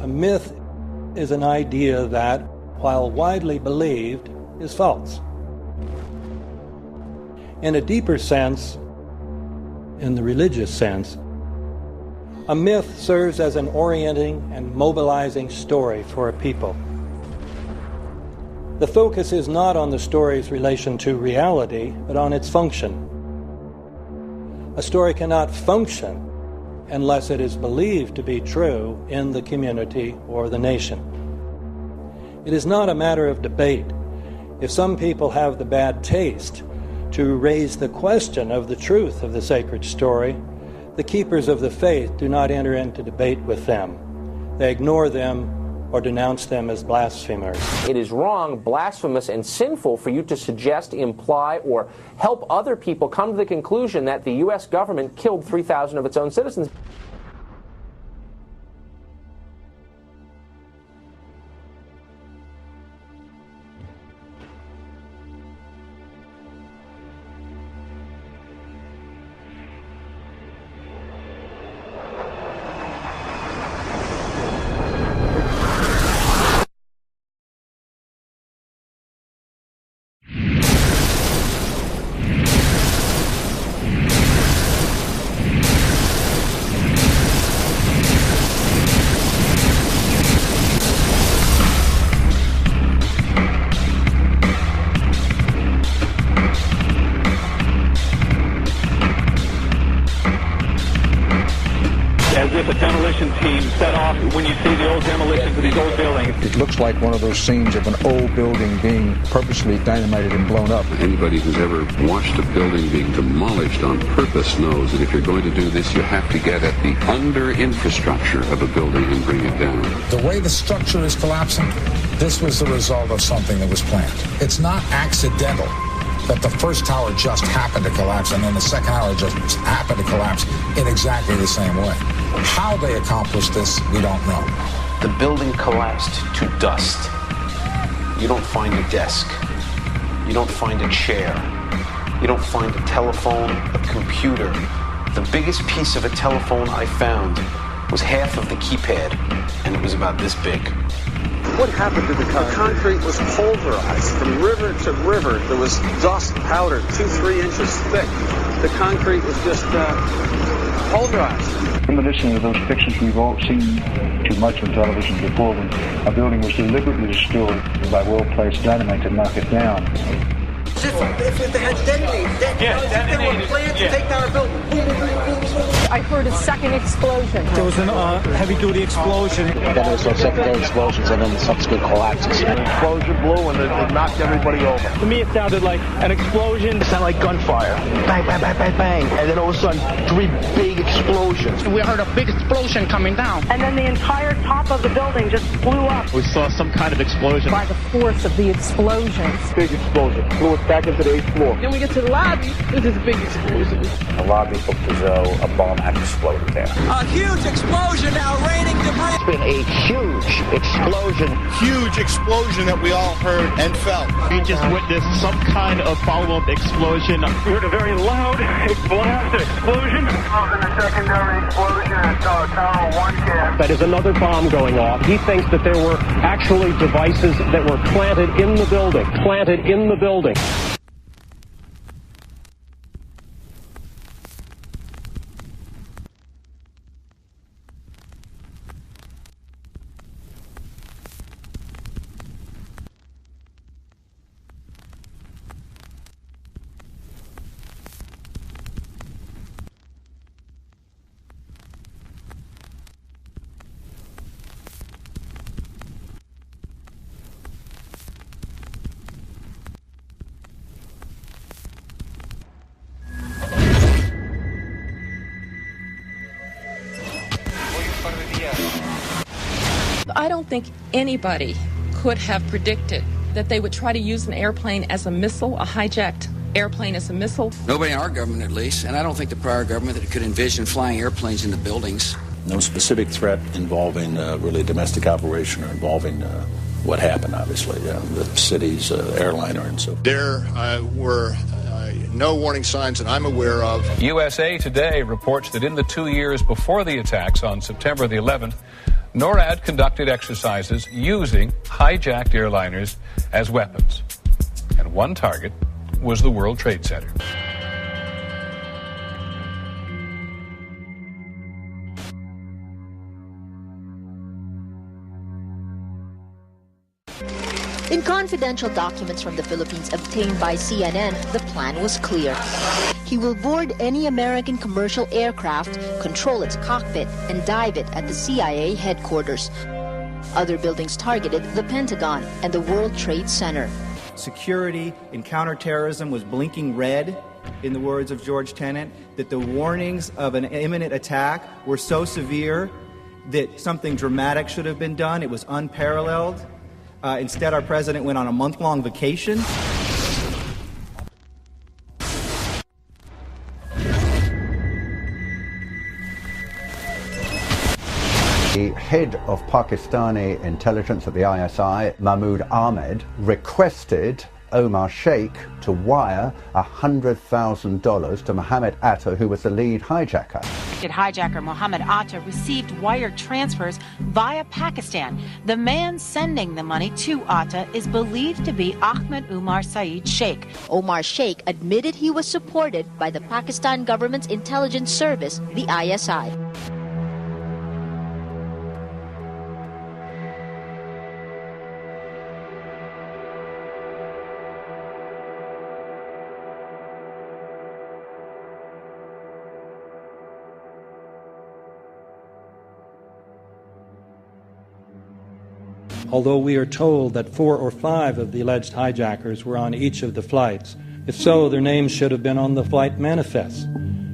A myth is an idea that, while widely believed, is false. In a deeper sense, in the religious sense, a myth serves as an orienting and mobilizing story for a people. The focus is not on the story's relation to reality, but on its function. A story cannot function unless it is believed to be true in the community or the nation. It is not a matter of debate. If some people have the bad taste to raise the question of the truth of the sacred story, the keepers of the faith do not enter into debate with them. They ignore them or denounce them as blasphemers. It is wrong, blasphemous, and sinful for you to suggest, imply, or help other people come to the conclusion that the U.S. government killed 3,000 of its own citizens. It looks like one of those scenes of an old building being purposely dynamited and blown up. Anybody who's ever watched a building being demolished on purpose knows that if you're going to do this, you have to get at the under-infrastructure of a building and bring it down. The way the structure is collapsing, this was the result of something that was planned. It's not accidental that the first tower just happened to collapse and then the second tower just happened to collapse in exactly the same way. How they accomplished this, we don't know. The building collapsed to dust. You don't find a desk. You don't find a chair. You don't find a telephone, a computer. The biggest piece of a telephone I found was half of the keypad, and it was about this big. What happened to the concrete? The concrete was pulverized from river to river. There was dust powder 2-3 inches thick. The concrete was just pulverized. Reminiscent of those pictures we've all seen too much on television before, when a building was deliberately destroyed by well-placed dynamite to knock it down. If they had detonated, if they were planned to take down a building. I heard a second explosion. There was a heavy-duty explosion. Then there was some secondary explosions and then subsequent collapses. An explosion blew and it knocked everybody over. To me, it sounded like an explosion. It sounded like gunfire. Bang, bang, bang, bang, bang. And then all of a sudden, 3 big explosions. We heard a big explosion coming down. And then the entire top of the building just blew up. We saw some kind of explosion. By the force of the explosion. Big explosion. Blew us back into the 8th floor. Then we get to the lobby. This is a big explosion. The lobby looked as though a bomb had exploded there. A huge explosion now raining debris. It's been a huge explosion. Huge explosion that we all heard and felt. We just witnessed some kind of follow-up explosion. We heard a very loud blast explosion. And a secondary explosion at Tower 1 camp. That is another bomb going off. He thinks that there were actually devices that were planted in the building. Planted in the building. I don't think anybody could have predicted that they would try to use an airplane as a missile, a hijacked airplane as a missile. Nobody in our government, at least, and I don't think the prior government that could envision flying airplanes into buildings. No specific threat involving really domestic operation or involving what happened, obviously, the city's airliner and so forth. There were no warning signs that I'm aware of. USA Today reports that in the 2 years before the attacks on September the 11th, NORAD conducted exercises using hijacked airliners as weapons. And one target was the World Trade Center. In confidential documents from the Philippines obtained by CNN, the plan was clear. He will board any American commercial aircraft, control its cockpit, and dive it at the CIA headquarters. Other buildings targeted the Pentagon and the World Trade Center. Security in counterterrorism was blinking red, in the words of George Tenet, that the warnings of an imminent attack were so severe that something dramatic should have been done. It was unparalleled. Instead, our president went on a month-long vacation. The head of Pakistani intelligence at the ISI, Mahmoud Ahmed, requested Omar Sheikh to wire $100,000 to Mohammed Atta, who was the lead hijacker. Hijacker Mohammed Atta received wire transfers via Pakistan. The man sending the money to Atta is believed to be Ahmed Umar Saeed Sheikh. Omar Sheikh admitted he was supported by the Pakistan government's intelligence service, the ISI. Although we are told that 4 or 5 of the alleged hijackers were on each of the flights. If so, their names should have been on the flight manifests.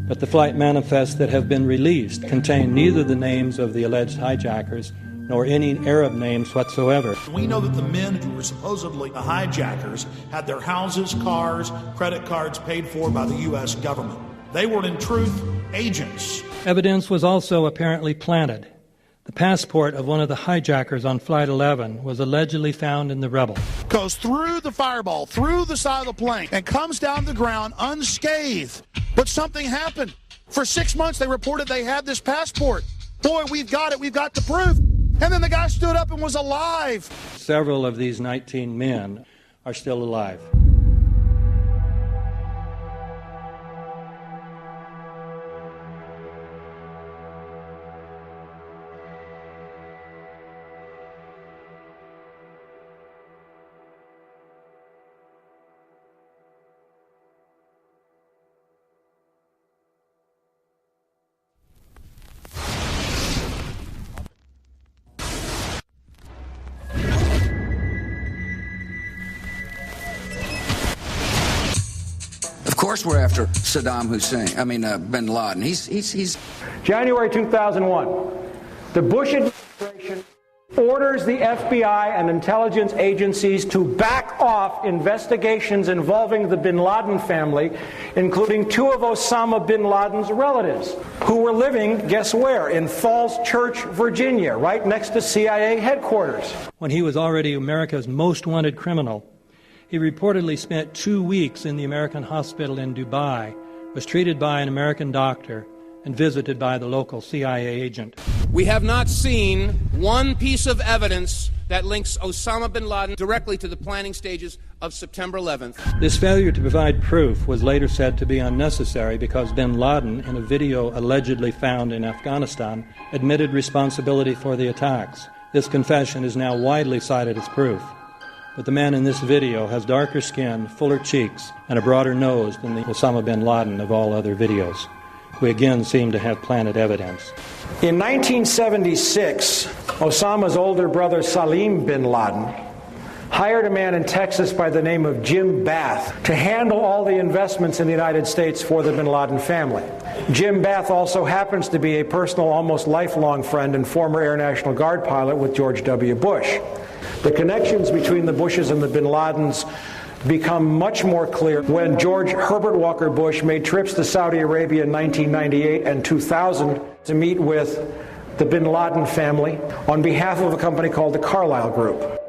But the flight manifests that have been released contain neither the names of the alleged hijackers nor any Arab names whatsoever. We know that the men who were supposedly the hijackers had their houses, cars, credit cards paid for by the U.S. government. They were, in truth, agents. Evidence was also apparently planted. The passport of one of the hijackers on Flight 11 was allegedly found in the rubble. Goes through the fireball, through the side of the plane, and comes down the ground unscathed. But something happened. For 6 months, they reported they had this passport. Boy, we've got it. We've got the proof. And then the guy stood up and was alive. Several of these 19 men are still alive. Of course we're after Saddam Hussein, bin Laden. He's January 2001, the Bush administration orders the FBI and intelligence agencies to back off investigations involving the bin Laden family, including 2 of Osama bin Laden's relatives, who were living, guess where, in Falls Church, Virginia, right next to CIA headquarters. When he was already America's most wanted criminal, he reportedly spent 2 weeks in the American hospital in Dubai, was treated by an American doctor, and visited by the local CIA agent. We have not seen one piece of evidence that links Osama bin Laden directly to the planning stages of September 11th. This failure to provide proof was later said to be unnecessary because bin Laden, in a video allegedly found in Afghanistan, admitted responsibility for the attacks. This confession is now widely cited as proof. But the man in this video has darker skin, fuller cheeks, and a broader nose than the Osama bin Laden of all other videos. We again seem to have planted evidence. In 1976, Osama's older brother Salim bin Laden hired a man in Texas by the name of Jim Bath to handle all the investments in the United States for the bin Laden family. Jim Bath also happens to be a personal, almost lifelong friend and former Air National Guard pilot with George W. Bush. The connections between the Bushes and the bin Ladens become much more clear when George Herbert Walker Bush made trips to Saudi Arabia in 1998 and 2000 to meet with the bin Laden family on behalf of a company called the Carlyle Group.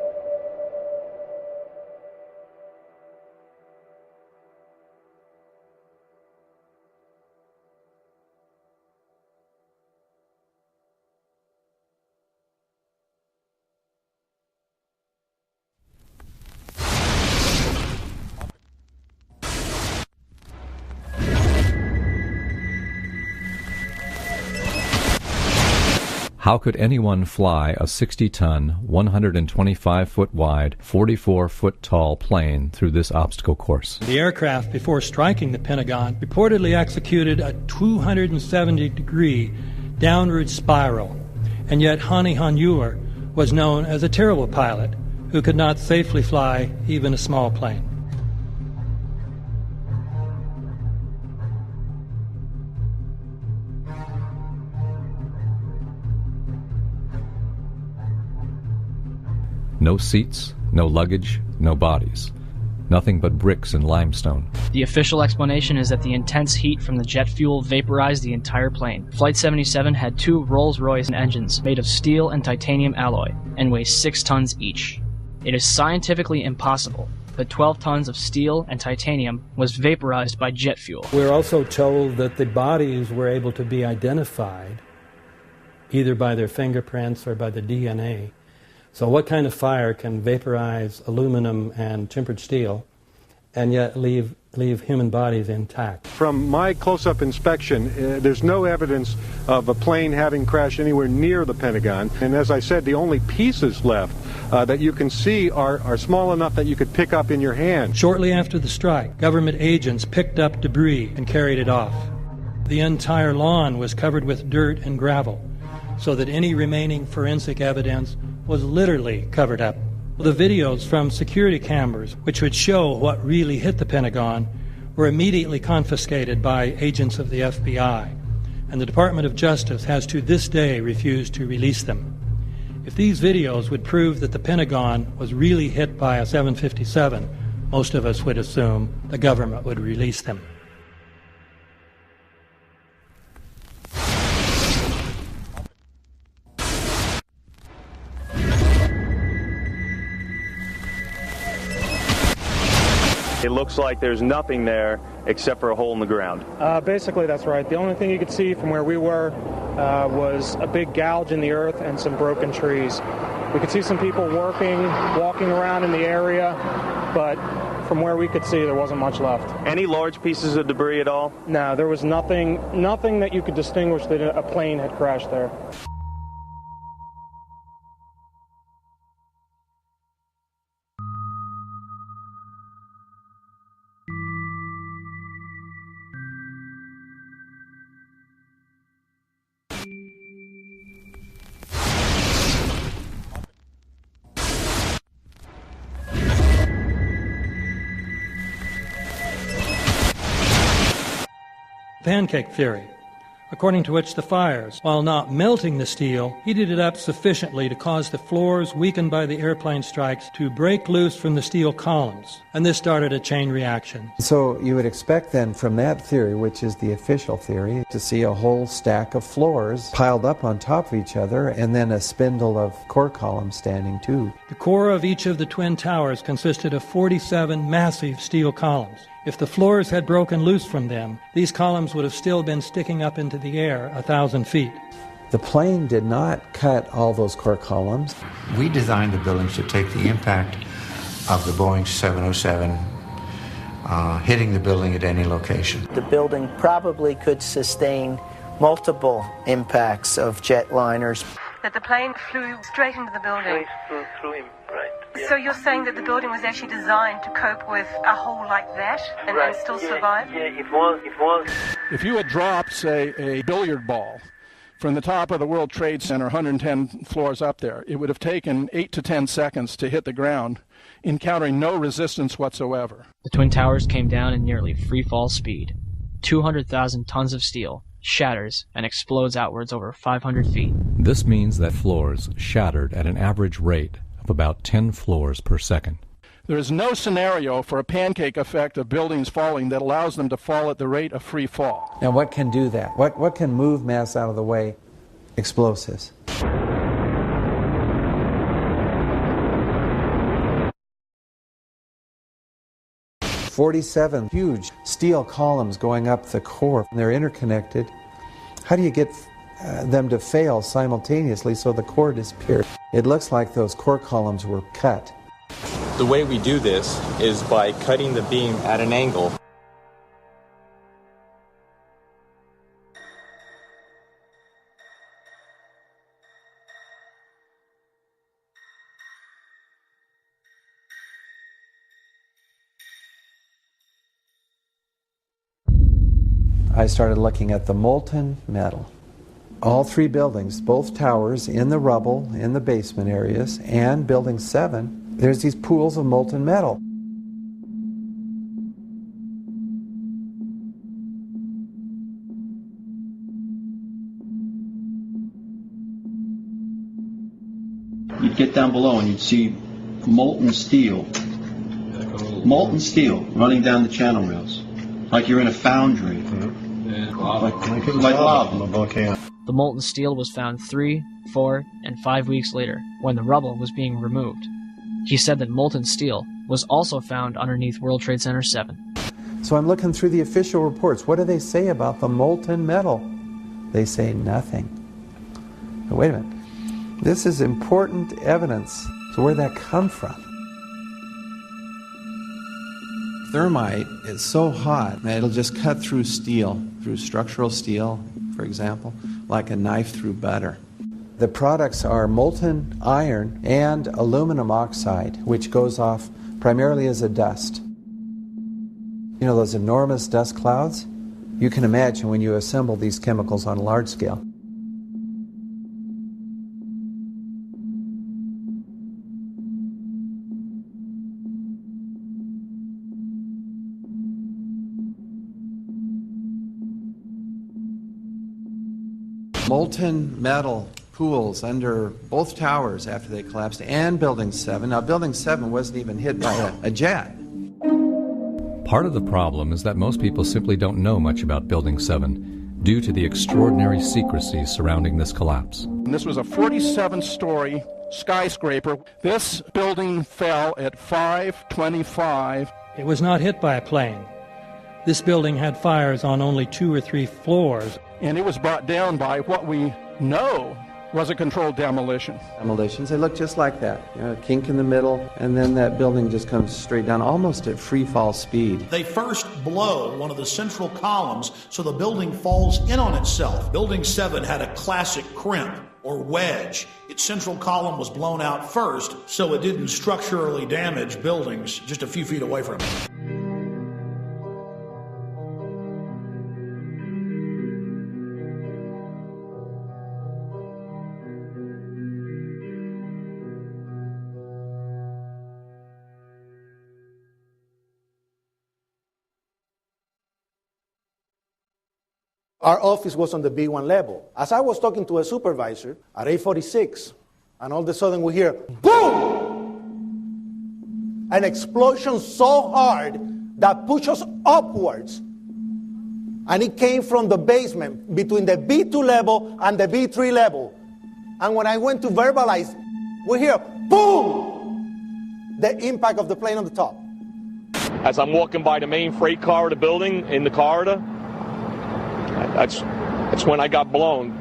How could anyone fly a 60-ton, 125-foot wide, 44-foot tall plane through this obstacle course? The aircraft, before striking the Pentagon, reportedly executed a 270-degree downward spiral, and yet Hani Hanjour was known as a terrible pilot who could not safely fly even a small plane. No seats, no luggage, no bodies. Nothing but bricks and limestone. The official explanation is that the intense heat from the jet fuel vaporized the entire plane. Flight 77 had 2 Rolls-Royce engines made of steel and titanium alloy and weigh 6 tons each. It is scientifically impossible that 12 tons of steel and titanium was vaporized by jet fuel. We're also told that the bodies were able to be identified either by their fingerprints or by the DNA. So what kind of fire can vaporize aluminum and tempered steel and yet leave human bodies intact? From my close-up inspection, there's no evidence of a plane having crashed anywhere near the Pentagon. And as I said, the only pieces left that you can see are small enough that you could pick up in your hand. Shortly after the strike, government agents picked up debris and carried it off. The entire lawn was covered with dirt and gravel, so that any remaining forensic evidence was literally covered up. The videos from security cameras, which would show what really hit the Pentagon, were immediately confiscated by agents of the FBI, and the Department of Justice has to this day refused to release them. If these videos would prove that the Pentagon was really hit by a 757, most of us would assume the government would release them. It looks like there's nothing there except for a hole in the ground. Basically, that's right. The only thing you could see from where we were was a big gouge in the earth and some broken trees. We could see some people walking around in the area, but from where we could see, there wasn't much left. Any large pieces of debris at all? No, there was nothing that you could distinguish that a plane had crashed there. Pancake theory, according to which the fires, while not melting the steel, heated it up sufficiently to cause the floors weakened by the airplane strikes to break loose from the steel columns, and this started a chain reaction. So you would expect then from that theory, which is the official theory, to see a whole stack of floors piled up on top of each other and then a spindle of core columns standing too. The core of each of the twin towers consisted of 47 massive steel columns. If the floors had broken loose from them, these columns would have still been sticking up into the air 1,000 feet. The plane did not cut all those core columns. We designed the buildings to take the impact of the Boeing 707 hitting the building at any location. The building probably could sustain multiple impacts of jetliners. That the plane flew straight into the building. Through him, right. Yeah. So you're saying that the building was actually designed to cope with a hole like that and still survive? Yeah, it was. If you had dropped, say, a billiard ball from the top of the World Trade Center, 110 floors up there, it would have taken 8 to 10 seconds to hit the ground, encountering no resistance whatsoever. The Twin Towers came down in nearly free-fall speed. 200,000 tons of steel shatters and explodes outwards over 500 feet. This means that floors shattered at an average rate of about 10 floors per second. There is no scenario for a pancake effect of buildings falling that allows them to fall at the rate of free fall. Now what can do that? What can move mass out of the way? Explosives. "47 huge steel columns going up the core. They're interconnected. How do you get them to fail simultaneously so the core disappears? It looks like those core columns were cut. The way we do this is by cutting the beam at an angle. I started looking at the molten metal. All three buildings, both towers in the rubble, in the basement areas, and Building 7, there's these pools of molten metal. You'd get down below and you'd see molten steel running down the channel rails, like you're in a foundry, like lava. The molten steel was found 3, 4, and 5 weeks later, when the rubble was being removed. He said that molten steel was also found underneath World Trade Center 7. So I'm looking through the official reports. What do they say about the molten metal? They say nothing. Now, wait a minute. This is important evidence. So where did that come from? Thermite is so hot that it'll just cut through steel, through structural steel, for example, like a knife through butter. The products are molten iron and aluminum oxide, which goes off primarily as a dust. You know those enormous dust clouds? You can imagine when you assemble these chemicals on a large scale. Molten metal pools under both towers after they collapsed, and Building 7. Now, Building 7 wasn't even hit by a jet. Part of the problem is that most people simply don't know much about Building 7 due to the extraordinary secrecy surrounding this collapse. And this was a 47-story skyscraper. This building fell at 5:25. It was not hit by a plane. This building had fires on only 2 or 3 floors. And it was brought down by what we know was a controlled demolition. Demolitions, they look just like that. You know, a kink in the middle, and then that building just comes straight down, almost at free fall speed. They first blow one of the central columns so the building falls in on itself. Building 7 had a classic crimp or wedge. Its central column was blown out first, so it didn't structurally damage buildings just a few feet away from it. Our office was on the B1 level. As I was talking to a supervisor at 8:46, and all of a sudden we hear, boom! An explosion so hard that pushed us upwards. And it came from the basement between the B2 level and the B3 level. And when I went to verbalize, we hear, boom! The impact of the plane on the top. As I'm walking by the main freight corridor building, in the corridor, that's when I got blown.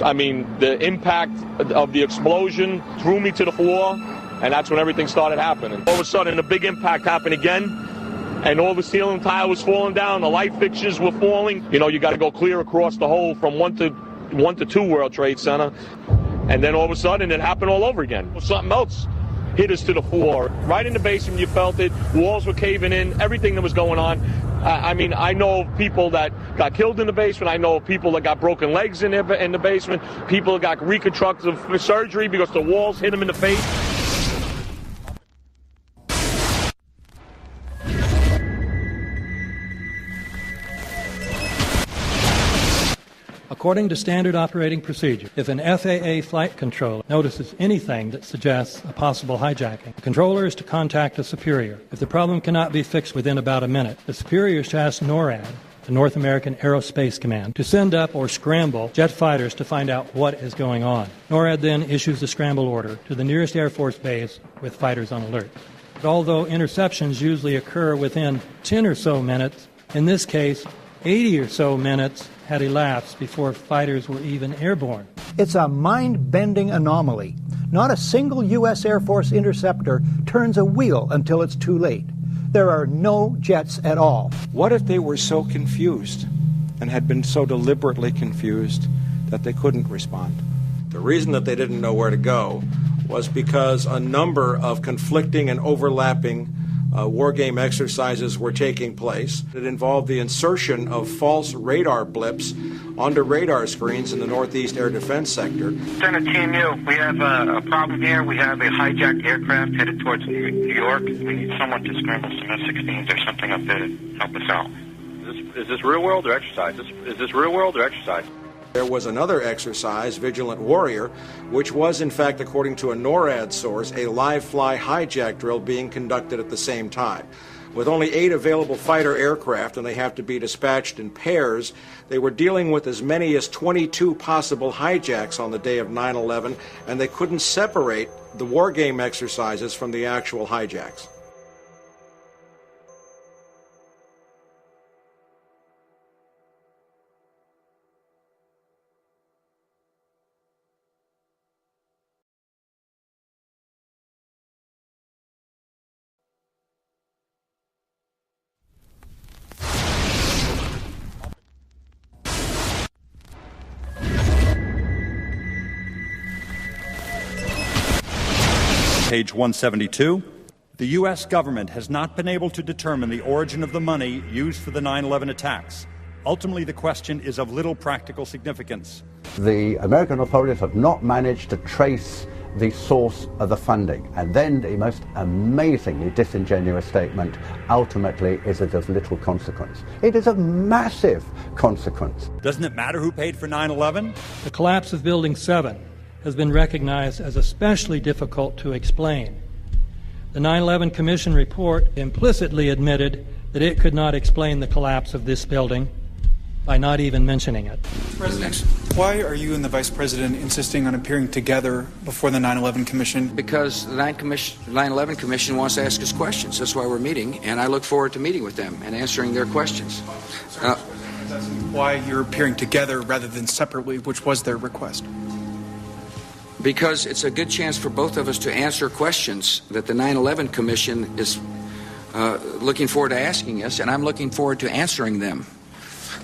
I mean, the impact of the explosion threw me to the floor, and that's when everything started happening. All of a sudden, a big impact happened again, and all the ceiling tile was falling down, the light fixtures were falling. You know, you got to go clear across the whole from 1 to 2 World Trade Center, and then all of a sudden, it happened all over again. Something else hit us to the floor. Right in the basement, you felt it. Walls were caving in, everything that was going on. I mean, I know of people that got killed in the basement. I know of people that got broken legs in the basement. People that got reconstructive surgery because the walls hit them in the face. According to standard operating procedure, if an FAA flight controller notices anything that suggests a possible hijacking, the controller is to contact a superior. If the problem cannot be fixed within about a minute, the superior is to ask NORAD, the North American Aerospace Command, to send up or scramble jet fighters to find out what is going on. NORAD then issues the scramble order to the nearest Air Force base with fighters on alert. But although interceptions usually occur within 10 or so minutes, in this case, 80 or so minutes had elapsed before fighters were even airborne. It's a mind-bending anomaly. Not a single U.S. Air Force interceptor turns a wheel until it's too late. There are no jets at all. What if they were so confused and had been so deliberately confused that they couldn't respond? The reason that they didn't know where to go was because a number of conflicting and overlapping war game exercises were taking place. It involved the insertion of false radar blips onto radar screens in the Northeast Air Defense Sector. Center Team U, we have a problem here. We have a hijacked aircraft headed towards New York. We need someone to scramble some F-16s or something up there to help us out. Is this real world or exercise? Is this real world or exercise? There was another exercise, Vigilant Warrior, which was, in fact, according to a NORAD source, a live-fly hijack drill being conducted at the same time. With only 8 available fighter aircraft, and they have to be dispatched in pairs, they were dealing with as many as 22 possible hijacks on the day of 9/11, and they couldn't separate the war game exercises from the actual hijacks. Page 172. The U.S. government has not been able to determine the origin of the money used for the 9/11 attacks. Ultimately, the question is of little practical significance. The American authorities have not managed to trace the source of the funding. And then the most amazingly disingenuous statement, ultimately, is it of little consequence. It is of massive consequence. Doesn't it matter who paid for 9/11? The collapse of Building 7 has been recognized as especially difficult to explain. The 9/11 Commission report implicitly admitted that it could not explain the collapse of this building by not even mentioning it. President, why are you and the Vice President insisting on appearing together before the 9/11 Commission? Because the 9/11 Commission wants to ask us questions. That's why we're meeting, and I look forward to meeting with them and answering their questions. Why you're appearing together rather than separately, which was their request? Because it's a good chance for both of us to answer questions that the 9/11 Commission is looking forward to asking us, and I'm looking forward to answering them.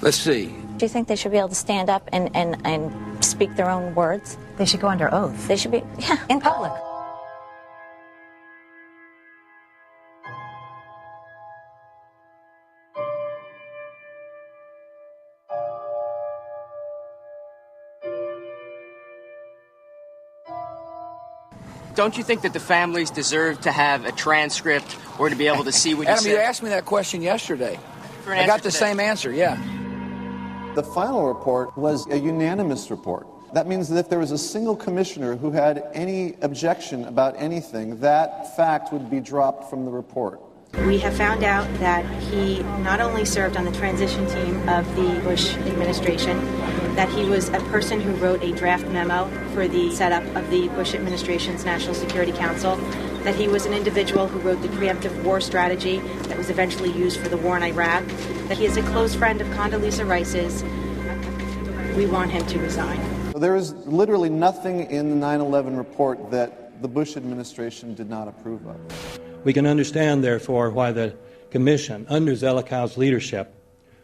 Let's see. Do you think they should be able to stand up and speak their own words? They should go under oath. They should be, yeah, in public. Don't you think that the families deserve to have a transcript or to be able to see what you Adam, said? you asked me that question yesterday. I got the same answer, yeah. The final report was a unanimous report. That means that if there was a single commissioner who had any objection about anything, that fact would be dropped from the report. We have found out that he not only served on the transition team of the Bush administration, that he was a person who wrote a draft memo for the setup of the Bush administration's National Security Council, that he was an individual who wrote the preemptive war strategy that was eventually used for the war in Iraq, that he is a close friend of Condoleezza Rice's. We want him to resign. There is literally nothing in the 9/11 report that the Bush administration did not approve of. We can understand, therefore, why the Commission, under Zelikow's leadership,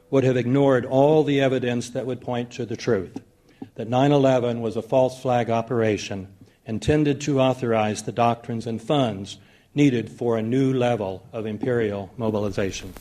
would have ignored all the evidence that would point to the truth, that 9/11 was a false flag operation intended to authorize the doctrines and funds needed for a new level of imperial mobilization.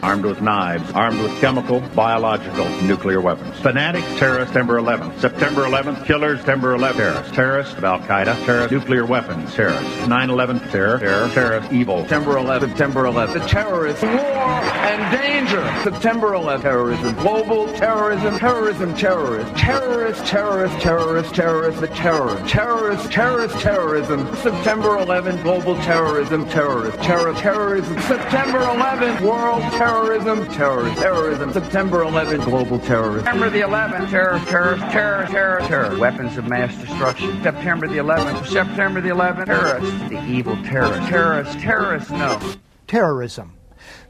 Armed with knives, armed with chemical, biological, nuclear weapons. Fanatic terrorist, September 11th. September 11th, killers, September 11th. Terrorists of Al-Qaeda, terrorists, nuclear weapons, terrorists. 9/11, terror, terrorist, evil. September 11th, September 11th. The terrorists, war and danger. September 11th, terrorism, global terrorism, terrorism, terrorist. Terrorist, terrorist, terrorist, terrorist, the terror. Terrorist, terrorist, terrorism. September 11th, global terrorism, terrorist. Terrorism. September 11th, world terrorism, terrorism. September 11th, global terrorism. September the 11th, terror. Weapons of mass destruction. September the 11th, terrorists. The evil terrorists, no. Terrorism.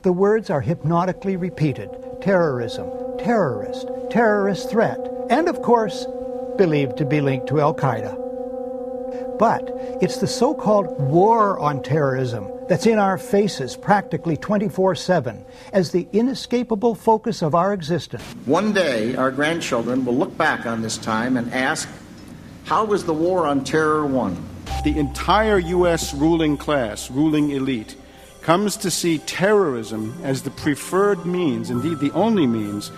The words are hypnotically repeated. Terrorism, terrorist, terrorist threat, and of course, believed to be linked to Al-Qaeda. But it's the so-called war on terrorism that's in our faces practically 24/7 as the inescapable focus of our existence. One day, our grandchildren will look back on this time and ask, how was the war on terror won? The entire U.S. ruling class, ruling elite, comes to see terrorism as the preferred means, indeed the only means,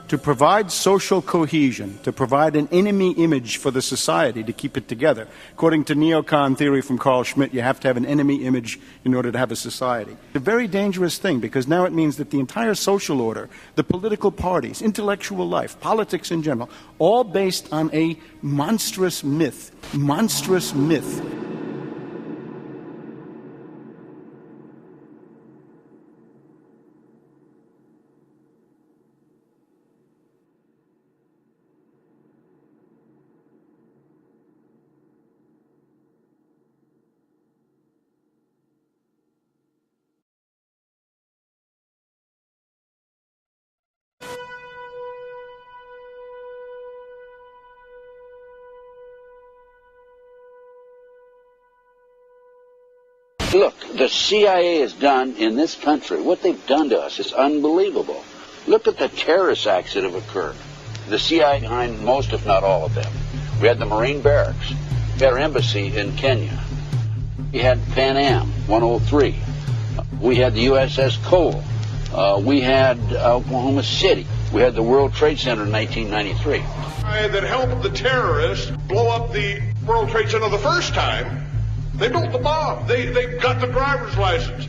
to provide social cohesion, to provide an enemy image for the society to keep it together. According to neocon theory from Carl Schmitt, you have to have an enemy image in order to have a society. It's a very dangerous thing, because now it means that the entire social order, the political parties, intellectual life, politics in general, all based on a monstrous myth. Monstrous myth. Look, the CIA has done in this country, what they've done to us is unbelievable. Look at the terrorist acts that have occurred. The CIA behind most, if not all of them. We had the Marine barracks. We had our embassy in Kenya. We had Pan Am 103. We had the USS Cole. We had Oklahoma City. We had the World Trade Center in 1993. That helped the terrorists blow up the World Trade Center the first time. They built the bomb. They got the driver's license.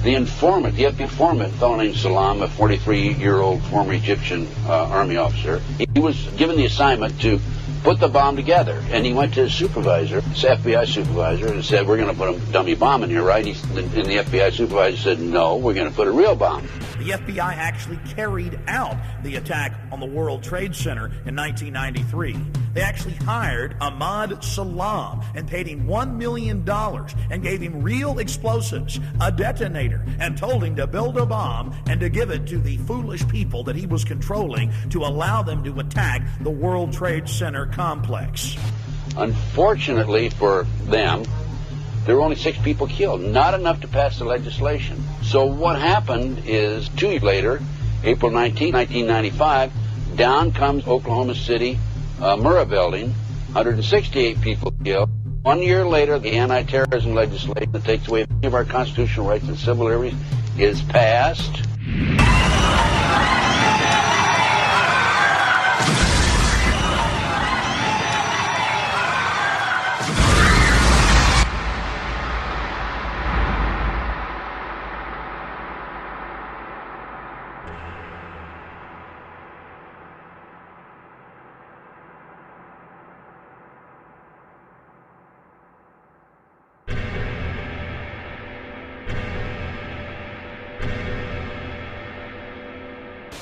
The informant, the FBI informant, a fellow named Salam, a 43-year-old former Egyptian army officer, he was given the assignment to put the bomb together. And he went to his supervisor, his FBI supervisor, and said, we're going to put a dummy bomb in here, right? And the FBI supervisor said, no, we're going to put a real bomb. The FBI actually carried out the attack on the World Trade Center in 1993. They actually hired Ahmad Salam and paid him $1 million and gave him real explosives, a detonator, and told him to build a bomb and to give it to the foolish people that he was controlling to allow them to attack the World Trade Center complex. Unfortunately for them, there were only 6 people killed, not enough to pass the legislation. So what happened is 2 years later, April 19, 1995, down comes Oklahoma City Murrah building, 168 people killed. 1 year later, the anti-terrorism legislation that takes away many of our constitutional rights and civil liberties is passed.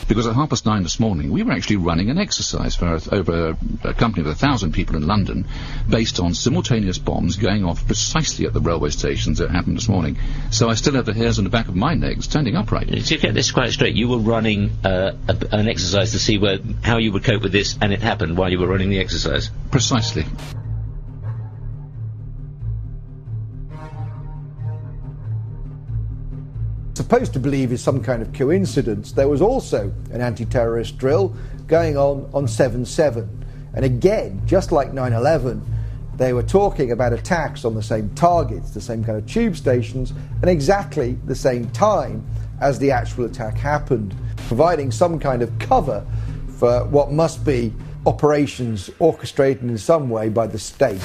Because at 9:30 this morning, we were actually running an exercise for over a company of 1,000 people in London, based on simultaneous bombs going off precisely at the railway stations that happened this morning. So I still have the hairs on the back of my neck standing upright. To get this quite straight, you were running an exercise to see how you would cope with this, and it happened while you were running the exercise? Precisely. Supposed to believe is some kind of coincidence, there was also an anti-terrorist drill going on 7/7. And again, just like 9/11, they were talking about attacks on the same targets, the same kind of tube stations, and exactly the same time as the actual attack happened, providing some kind of cover for what must be operations orchestrated in some way by the state.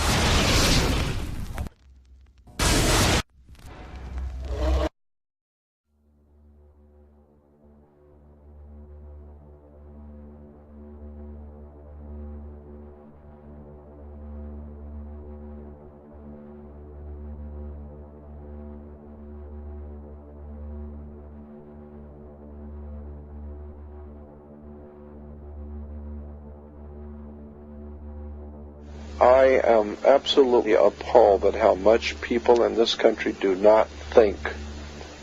I am absolutely appalled at how much people in this country do not think.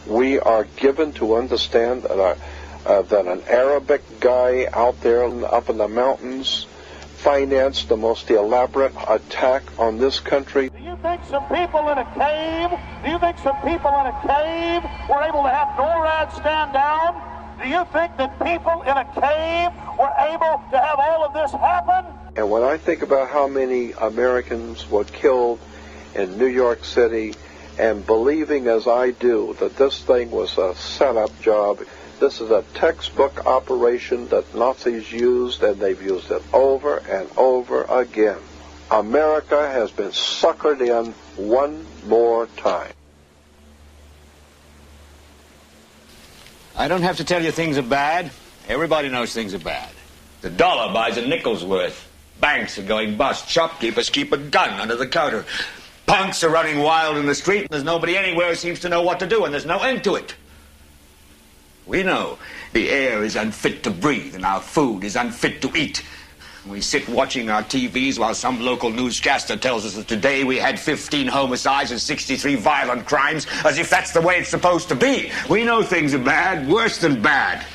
We are given to understand that an Arabic guy out there up in the mountains financed the most elaborate attack on this country. Do you think some people in a cave were able to have NORAD stand down? Do you think that people in a cave were able to have all of this happen? And when I think about how many Americans were killed in New York City, and believing as I do that this thing was a setup job, this is a textbook operation that Nazis used, and they've used it over and over again. America has been suckered in one more time. I don't have to tell you things are bad. Everybody knows things are bad. The dollar buys a nickel's worth. Banks are going bust. Shopkeepers keep a gun under the counter. Punks are running wild in the street, and there's nobody anywhere who seems to know what to do, and there's no end to it. We know the air is unfit to breathe, and our food is unfit to eat. We sit watching our TVs while some local newscaster tells us that today we had 15 homicides and 63 violent crimes, as if that's the way it's supposed to be. We know things are bad, worse than bad.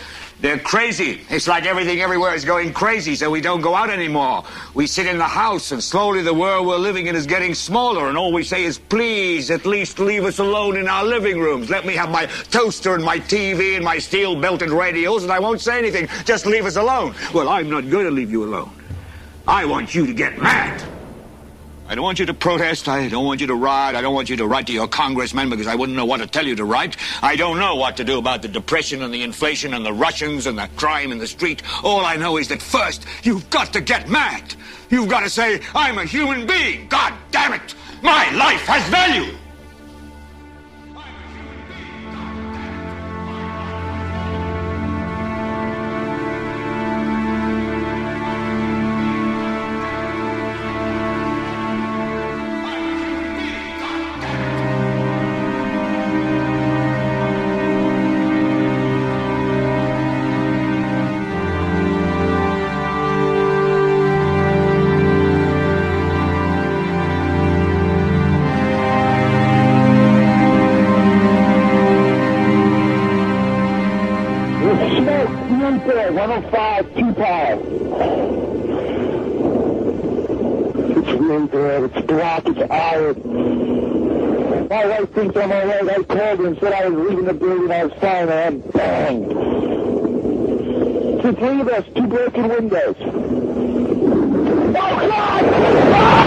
They're crazy. It's like everything everywhere is going crazy, so we don't go out anymore. We sit in the house, and slowly the world we're living in is getting smaller, and all we say is, please, at least leave us alone in our living rooms. Let me have my toaster and my TV and my steel-belted radios, and I won't say anything. Just leave us alone. Well, I'm not going to leave you alone. I want you to get mad. I don't want you to protest. I don't want you to riot. I don't want you to write to your congressman because I wouldn't know what to tell you to write. I don't know what to do about the depression and the inflation and the Russians and the crime in the street. All I know is that first, you've got to get mad. You've got to say, I'm a human being. God damn it. My life has value. My wife thinks I'm all right. I called her and said I was leaving the building. I was fine, and bang. To three of us, 2 broken windows. Oh, God!